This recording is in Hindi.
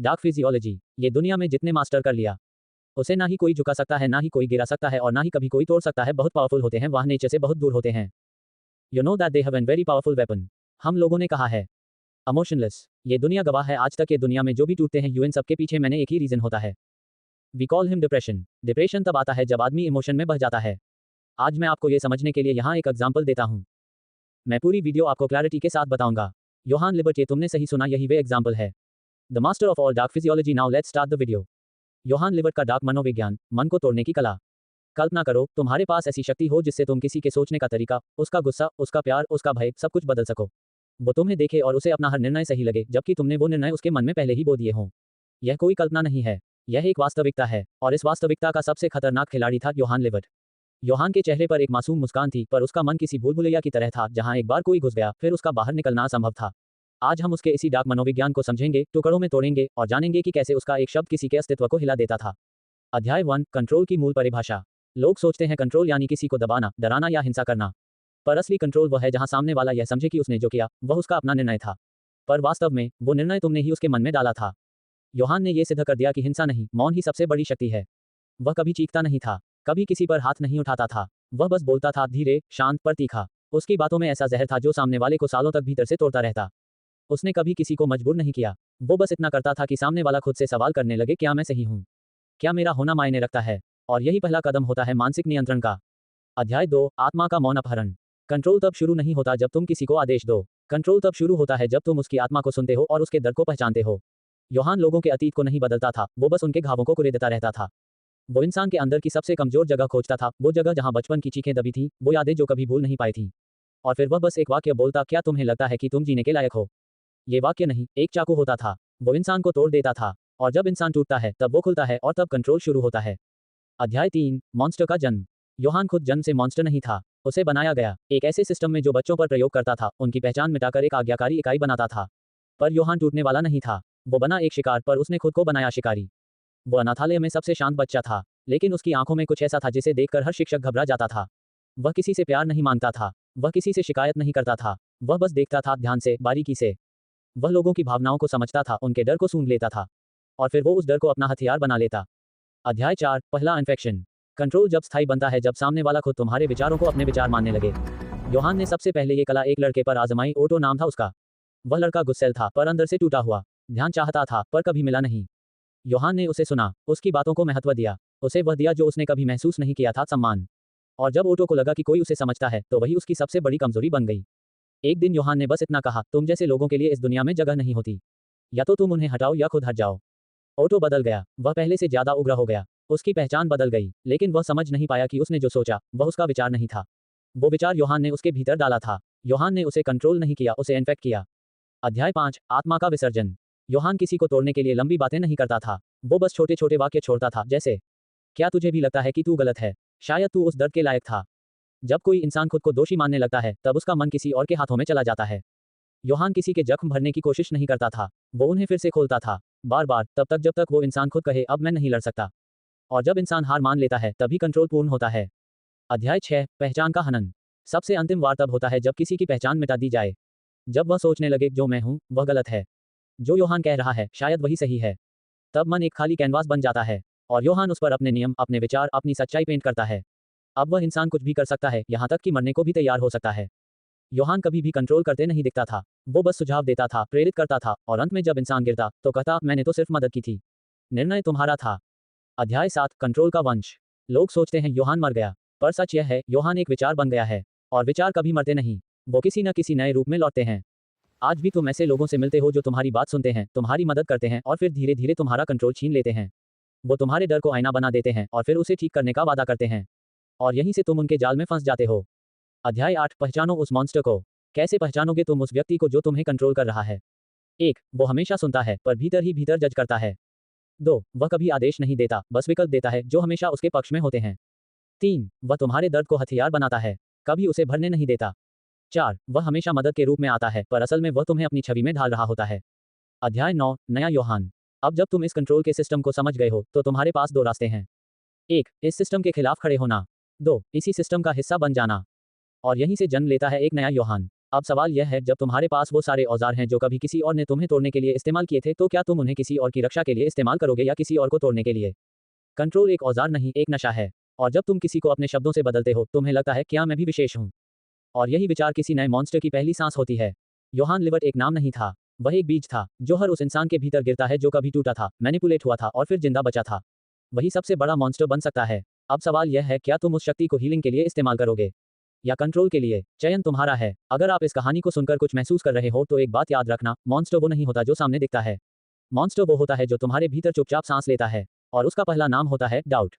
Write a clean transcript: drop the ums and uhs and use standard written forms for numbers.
Dark physiology. ये दुनिया में जितने मास्टर कर लिया, उसे ना ही कोई झुका सकता है, ना ही कोई गिरा सकता है, और ना ही कभी कोई तोड़ सकता है। बहुत पावरफुल होते हैं, वह नेचर से बहुत दूर होते हैं। You know that they have an very powerful weapon. हम लोगों ने कहा है इमोशनलेस। ये दुनिया गवाह है, आज तक ये दुनिया में जो भी टूटते हैं यूएन सबके पीछे मैंने एक ही रीजन होता है। We call him depression. Depression तब आता है जब आदमी इमोशन में बह जाता है। आज मैं आपको ये समझने के लिए यहाँ एक एग्जाम्पल देता हूँ। मैं पूरी वीडियो आपको क्लैरिटी के साथ बताऊंगा। योहान लिबर्ट, ये तुमने सही सुना, यही वे एग्जाम्पल है। The master of all dark physiology. Now let's start the video. Johan Liebert का डार्क मनोविज्ञान, मन को तोड़ने की कला। कल्पना करो तुम्हारे पास ऐसी शक्ति हो जिससे तुम किसी के सोचने का तरीका, उसका गुस्सा, उसका प्यार, उसका भय, सब कुछ बदल सको। वो तुम्हें देखे और उसे अपना हर निर्णय सही लगे, जबकि तुमने वो निर्णय उसके मन में पहले ही बो दिए हों। यह कोई कल्पना नहीं है, यह एक वास्तविकता है, और इस वास्तविकता का सबसे खतरनाक खिलाड़ी था योहान लिबर्ट। योहान के चेहरे पर एक मासूम मुस्कान थी, पर उसका मन किसी भूल भुलैया की तरह था, जहां एक बार कोई घुस गया फिर उसका बाहर निकलना असंभव था। आज हम उसके इसी डार्क मनोविज्ञान को समझेंगे, टुकड़ों में तोड़ेंगे और जानेंगे कि कैसे उसका एक शब्द किसी के अस्तित्व को हिला देता था। अध्याय 1, कंट्रोल की मूल परिभाषा। लोग सोचते हैं कंट्रोल यानी किसी को दबाना, डराना या हिंसा करना। पर असली कंट्रोल वह है जहां सामने वाला यह समझे कि उसने जो किया वह उसका अपना निर्णय था, पर वास्तव में वो निर्णय तुमने ही उसके मन में डाला था। योहान ने यह सिद्ध कर दिया कि हिंसा नहीं, मौन ही सबसे बड़ी शक्ति है। वह कभी चीखता नहीं था, कभी किसी पर हाथ नहीं उठाता था। वह बस बोलता था, धीरे, शांत पर तीखा। उसकी बातों में ऐसा जहर था जो सामने वाले को सालों तक भीतर से तोड़ता रहता। उसने कभी किसी को मजबूर नहीं किया, वो बस इतना करता था कि सामने वाला खुद से सवाल करने लगे, क्या मैं सही हूँ? क्या मेरा होना मायने रखता है? और यही पहला कदम होता है मानसिक नियंत्रण का। अध्याय 2, आत्मा का मौन अपहरण। कंट्रोल तब शुरू नहीं होता जब तुम किसी को आदेश दो। कंट्रोल तब शुरू होता है जब तुम उसकी आत्मा को सुनते हो और उसके दर्द को पहचानते हो। योहान लोगों के अतीत को नहीं बदलता था, वो बस उनके घावों को कुरेदता रहता था। वो इंसान के अंदर की सबसे कमजोर जगह खोजता था, वो जगह जहां बचपन की चीखें दबी थी, वो यादें जो कभी भूल नहीं पाई थी। और फिर वह बस एक वाक्य बोलता, क्या तुम्हें लगता है कि तुम जीने के लायक हो? ये वाक्य नहीं, एक चाकू होता था। वो इंसान को तोड़ देता था, और जब इंसान टूटता है तब वो खुलता है, और तब कंट्रोल शुरू होता है। अध्याय 3, मॉन्स्टर का जन्म। योहान खुद जन्म से मॉन्स्टर नहीं था, उसे बनाया गया एक ऐसे सिस्टम में जो बच्चों पर प्रयोग करता था, उनकी पहचान मिटाकर एक आज्ञाकारी इकाई बनाता था। पर योहान टूटने वाला नहीं था, वो बना एक शिकार, पर उसने खुद को बनाया शिकारी। वो अनाथालय में सबसे शांत बच्चा था, लेकिन उसकी आंखों में कुछ ऐसा था जिसे देखकर हर शिक्षक घबरा जाता था। वह किसी से प्यार नहीं मांगता था, वह किसी से शिकायत नहीं करता था, वह बस देखता था, ध्यान से, बारीकी से। वह लोगों की भावनाओं को समझता था, उनके डर को सूंघ लेता था, और फिर वो उस डर को अपना हथियार बना लेता। अध्याय 4, पहला इन्फेक्शन। कंट्रोल जब स्थायी बनता है जब सामने वाला खुद तुम्हारे विचारों को अपने विचार मानने लगे। योहान ने सबसे पहले ये कला एक लड़के पर आजमाई, ओटो नाम था उसका। वह लड़का गुस्सैल था, पर अंदर से टूटा हुआ। ध्यान चाहता था, पर कभी मिला नहीं। योहान ने उसे सुना, उसकी बातों को महत्व दिया, उसे वह दिया जो उसने कभी महसूस नहीं किया था, सम्मान। और जब ओटो को लगा कि कोई उसे समझता है, तो वही उसकी सबसे बड़ी कमजोरी बन गई। एक दिन योहान ने बस इतना कहा, तुम जैसे लोगों के लिए इस दुनिया में जगह नहीं होती, या तो तुम उन्हें हटाओ या खुद हट जाओ। ओटो बदल गया, वह पहले से ज्यादा उग्र हो गया, उसकी पहचान बदल गई, लेकिन वह समझ नहीं पाया कि उसने जो सोचा वह उसका विचार नहीं था, वो विचार योहान ने उसके भीतर डाला था। योहान ने उसे कंट्रोल नहीं किया, उसे इन्फेक्ट किया। अध्याय 5, आत्मा का विसर्जन। योहान किसी को तोड़ने के लिए लंबी बातें नहीं करता था, वो बस छोटे छोटे वाक्य छोड़ता था, जैसे, क्या तुझे भी लगता है कि तू गलत है? शायद तू उस दर्द के लायक था। जब कोई इंसान खुद को दोषी मानने लगता है, तब उसका मन किसी और के हाथों में चला जाता है। योहान किसी के जख्म भरने की कोशिश नहीं करता था, वो उन्हें फिर से खोलता था, बार बार, तब तक जब तक वो इंसान खुद कहे, अब मैं नहीं लड़ सकता। और जब इंसान हार मान लेता है, तभी कंट्रोल पूर्ण होता है। अध्याय 6, पहचान का हनन। सबसे अंतिम वार तब होता है जब किसी की पहचान मिटा दी जाए, जब वह सोचने लगे, जो मैं हूं वह गलत है, जो योहान कह रहा है शायद वही सही है। तब मन एक खाली कैनवास बन जाता है, और योहान उस पर अपने नियम, अपने विचार, अपनी सच्चाई पेंट करता है। अब वह इंसान कुछ भी कर सकता है, यहाँ तक कि मरने को भी तैयार हो सकता है। योहान कभी भी कंट्रोल करते नहीं दिखता था, वो बस सुझाव देता था, प्रेरित करता था, और अंत में जब इंसान गिरता तो कहता, मैंने तो सिर्फ मदद की थी, निर्णय तुम्हारा था। अध्याय 7, कंट्रोल का वंश। लोग सोचते हैं योहान मर गया, पर सच यह है, योहान एक विचार बन गया है, और विचार कभी मरते नहीं, वो किसी न किसी नए रूप में लौटते हैं। आज भी तुम ऐसे लोगों से मिलते हो जो तुम्हारी बात सुनते हैं, तुम्हारी मदद करते हैं, और फिर धीरे धीरे तुम्हारा कंट्रोल छीन लेते हैं। वो तुम्हारे डर को आईना बना देते हैं, और फिर उसे ठीक करने का वादा करते हैं, और यहीं से तुम उनके जाल में फंस जाते हो। अध्याय 8, पहचानो उस मॉन्स्टर को। कैसे पहचानोगे तुम उस व्यक्ति को जो तुम्हें कंट्रोल कर रहा है? 1, वो हमेशा सुनता है, पर भीतर ही भीतर जज करता है। 2, वह कभी आदेश नहीं देता, बस विकल्प देता है जो हमेशा उसके पक्ष में होते हैं। 3, वह तुम्हारे दर्द को हथियार बनाता है, कभी उसे भरने नहीं देता। 4, वह हमेशा मदद के रूप में आता है, पर असल में वह तुम्हें अपनी छवि में ढाल रहा होता है। अध्याय 9, नया योहान। अब जब तुम इस कंट्रोल के सिस्टम को समझ गए हो, तो तुम्हारे पास 2 रास्ते हैं। 1, इस सिस्टम के खिलाफ खड़े होना। 2, इसी सिस्टम का हिस्सा बन जाना। और यहीं से जन्म लेता है एक नया योहान। अब सवाल यह है, जब तुम्हारे पास वो सारे औजार हैं जो कभी किसी और ने तुम्हें तोड़ने के लिए इस्तेमाल किए थे, तो क्या तुम उन्हें किसी और की रक्षा के लिए इस्तेमाल करोगे या किसी और को तोड़ने के लिए? कंट्रोल एक औजार नहीं, एक नशा है। और जब तुम किसी को अपने शब्दों से बदलते हो, तुम्हें लगता है क्या मैं भी विशेष हूँ। और यही विचार किसी नए मॉन्स्टर की पहली सांस होती है। योहान लिवर्ट एक नाम नहीं था, वह एक बीज था जो हर उस इंसान के भीतर गिरता है जो कभी टूटा था, मैनिपुलेट हुआ था और फिर जिंदा बचा था। वही सबसे बड़ा मॉन्स्टर बन सकता है। अब सवाल यह है, क्या तुम उस शक्ति को हीलिंग के लिए इस्तेमाल करोगे या कंट्रोल के लिए? चयन तुम्हारा है। अगर आप इस कहानी को सुनकर कुछ महसूस कर रहे हो तो एक बात याद रखना, मॉन्स्टर वो नहीं होता जो सामने दिखता है। मॉन्स्टर वो होता है जो तुम्हारे भीतर चुपचाप सांस लेता है। और उसका पहला नाम होता है डाउट।